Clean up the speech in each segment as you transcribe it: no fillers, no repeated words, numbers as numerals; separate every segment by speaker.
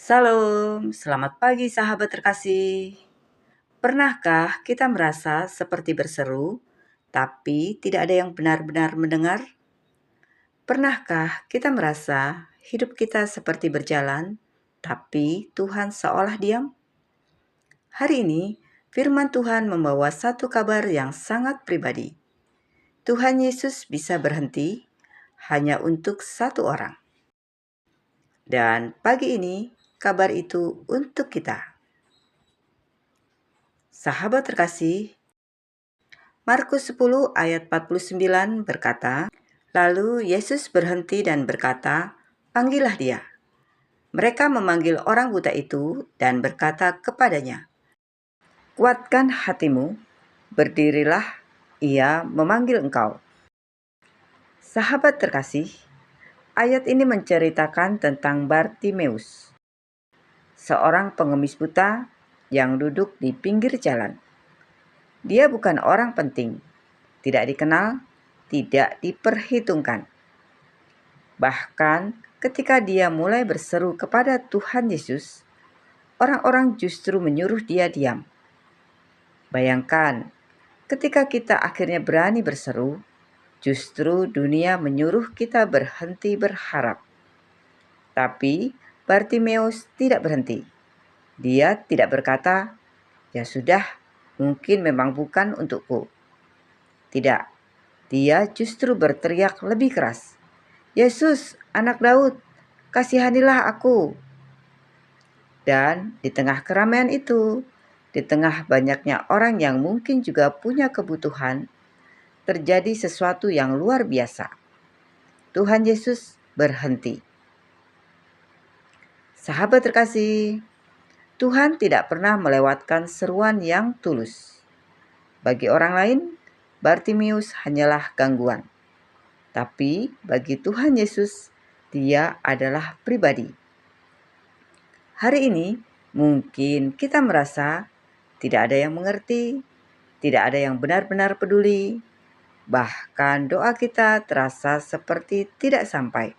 Speaker 1: Salam, selamat pagi sahabat terkasih. Pernahkah kita merasa seperti berseru, tapi tidak ada yang benar-benar mendengar? Pernahkah kita merasa hidup kita seperti berjalan, tapi Tuhan seolah diam? Hari ini, firman Tuhan membawa satu kabar yang sangat pribadi. Tuhan Yesus bisa berhenti hanya untuk satu orang. Dan pagi ini, kabar itu untuk kita. Sahabat terkasih, Markus 10 ayat 49 berkata, "Lalu Yesus berhenti dan berkata, 'Panggillah dia.' Mereka memanggil orang buta itu dan berkata kepadanya, 'Kuatkan hatimu, berdirilah, ia memanggil engkau.'" Sahabat terkasih, ayat ini menceritakan tentang Bartimeus, seorang pengemis buta yang duduk di pinggir jalan. Dia bukan orang penting, tidak dikenal, tidak diperhitungkan. Bahkan ketika dia mulai berseru kepada Tuhan Yesus, orang-orang justru menyuruh dia diam. Bayangkan, ketika kita akhirnya berani berseru, justru dunia menyuruh kita berhenti berharap. Tapi Bartimeus tidak berhenti. Dia tidak berkata, "Ya sudah, mungkin memang bukan untukku." Tidak, dia justru berteriak lebih keras, "Yesus, anak Daud, kasihanilah aku." Dan di tengah keramaian itu, di tengah banyaknya orang yang mungkin juga punya kebutuhan, terjadi sesuatu yang luar biasa. Tuhan Yesus berhenti. Sahabat terkasih, Tuhan tidak pernah melewatkan seruan yang tulus. Bagi orang lain, Bartimeus hanyalah gangguan. Tapi bagi Tuhan Yesus, dia adalah pribadi. Hari ini, mungkin kita merasa tidak ada yang mengerti, tidak ada yang benar-benar peduli, bahkan doa kita terasa seperti tidak sampai.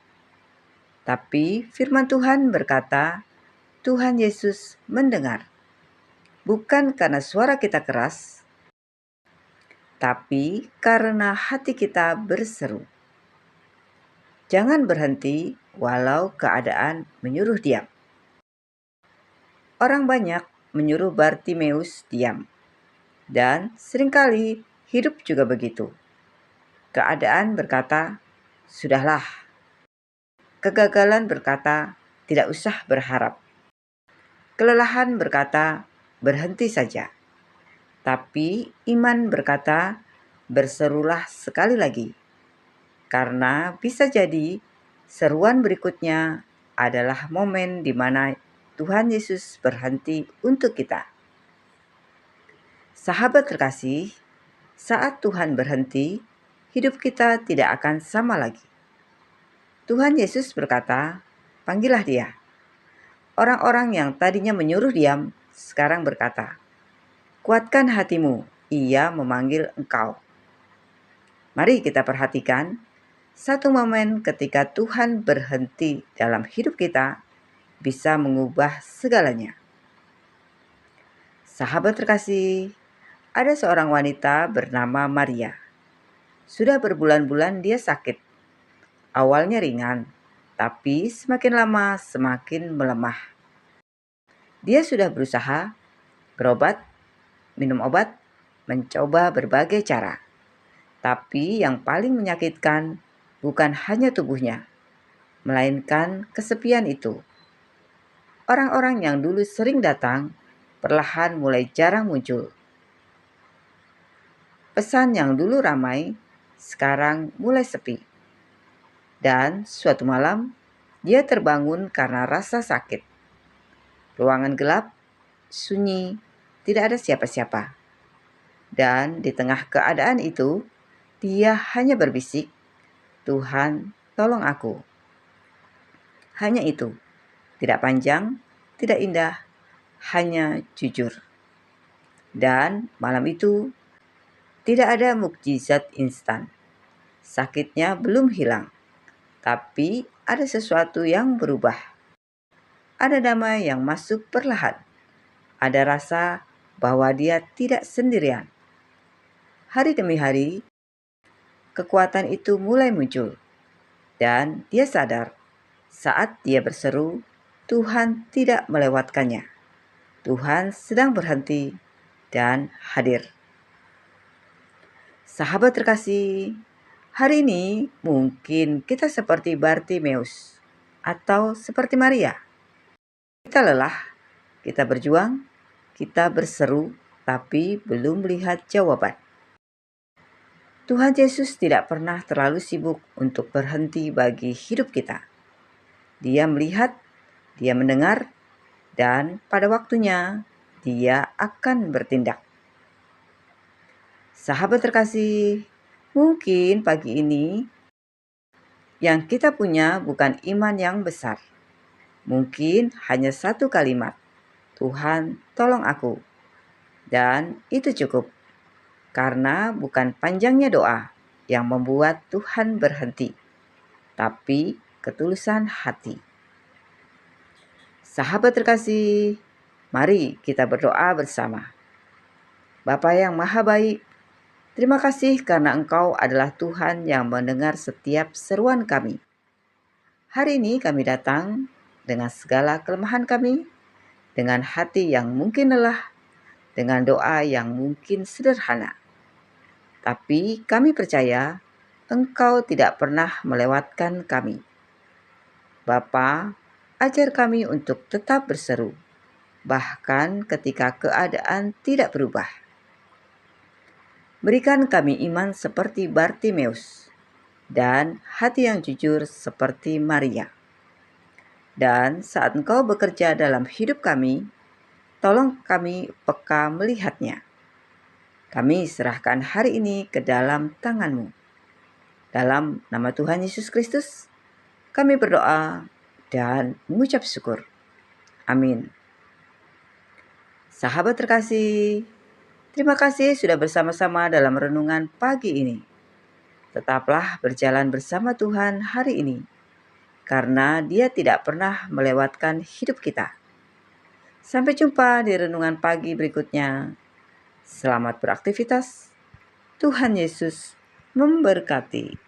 Speaker 1: Tapi firman Tuhan berkata, Tuhan Yesus mendengar. Bukan karena suara kita keras, tapi karena hati kita berseru. Jangan berhenti walau keadaan menyuruh diam. Orang banyak menyuruh Bartimeus diam. Dan seringkali hidup juga begitu. Keadaan berkata, "Sudahlah." Kegagalan berkata, "Tidak usah berharap." Kelelahan berkata, "Berhenti saja." Tapi iman berkata, "Berserulah sekali lagi." Karena bisa jadi seruan berikutnya adalah momen di mana Tuhan Yesus berhenti untuk kita. Sahabat terkasih, saat Tuhan berhenti, hidup kita tidak akan sama lagi. Tuhan Yesus berkata, "Panggillah dia." Orang-orang yang tadinya menyuruh diam, sekarang berkata, "Kuatkan hatimu, ia memanggil engkau." Mari kita perhatikan satu momen ketika Tuhan berhenti dalam hidup kita bisa mengubah segalanya. Sahabat terkasih, ada seorang wanita bernama Maria. Sudah berbulan-bulan dia sakit. Awalnya ringan, tapi semakin lama semakin melemah. Dia sudah berusaha berobat, minum obat, mencoba berbagai cara. Tapi yang paling menyakitkan bukan hanya tubuhnya, melainkan kesepian itu. Orang-orang yang dulu sering datang, perlahan mulai jarang muncul. Pesan yang dulu ramai, sekarang mulai sepi. Dan suatu malam, dia terbangun karena rasa sakit. Ruangan gelap, sunyi, tidak ada siapa-siapa. Dan di tengah keadaan itu, dia hanya berbisik, "Tuhan, tolong aku." Hanya itu, tidak panjang, tidak indah, hanya jujur. Dan malam itu, tidak ada mukjizat instan. Sakitnya belum hilang, tapi ada sesuatu yang berubah. Ada damai yang masuk perlahan. Ada rasa bahwa dia tidak sendirian. Hari demi hari, kekuatan itu mulai muncul. Dan dia sadar saat dia berseru, Tuhan tidak melewatkannya. Tuhan sedang berhenti dan hadir. Sahabat terkasih, hari ini mungkin kita seperti Bartimeus atau seperti Maria. Kita lelah, kita berjuang, kita berseru, tapi belum melihat jawaban. Tuhan Yesus tidak pernah terlalu sibuk untuk berhenti bagi hidup kita. Dia melihat, dia mendengar, dan pada waktunya dia akan bertindak. Sahabat terkasih, mungkin pagi ini yang kita punya bukan iman yang besar. Mungkin hanya satu kalimat, Tuhan tolong aku. Dan itu cukup. Karena bukan panjangnya doa yang membuat Tuhan berhenti, tapi ketulusan hati. Sahabat terkasih, mari kita berdoa bersama. Bapa yang Maha Baik, terima kasih karena Engkau adalah Tuhan yang mendengar setiap seruan kami. Hari ini kami datang dengan segala kelemahan kami, dengan hati yang mungkin lelah, dengan doa yang mungkin sederhana. Tapi kami percaya Engkau tidak pernah melewatkan kami. Bapa, ajar kami untuk tetap berseru, bahkan ketika keadaan tidak berubah. Berikan kami iman seperti Bartimeus, dan hati yang jujur seperti Maria. Dan saat Engkau bekerja dalam hidup kami, tolong kami peka melihatnya. Kami serahkan hari ini ke dalam tangan-Mu. Dalam nama Tuhan Yesus Kristus, kami berdoa dan mengucap syukur. Amin. Sahabat terkasih, terima kasih sudah bersama-sama dalam renungan pagi ini. Tetaplah berjalan bersama Tuhan hari ini, karena Dia tidak pernah melewatkan hidup kita. Sampai jumpa di renungan pagi berikutnya. Selamat beraktivitas. Tuhan Yesus memberkati.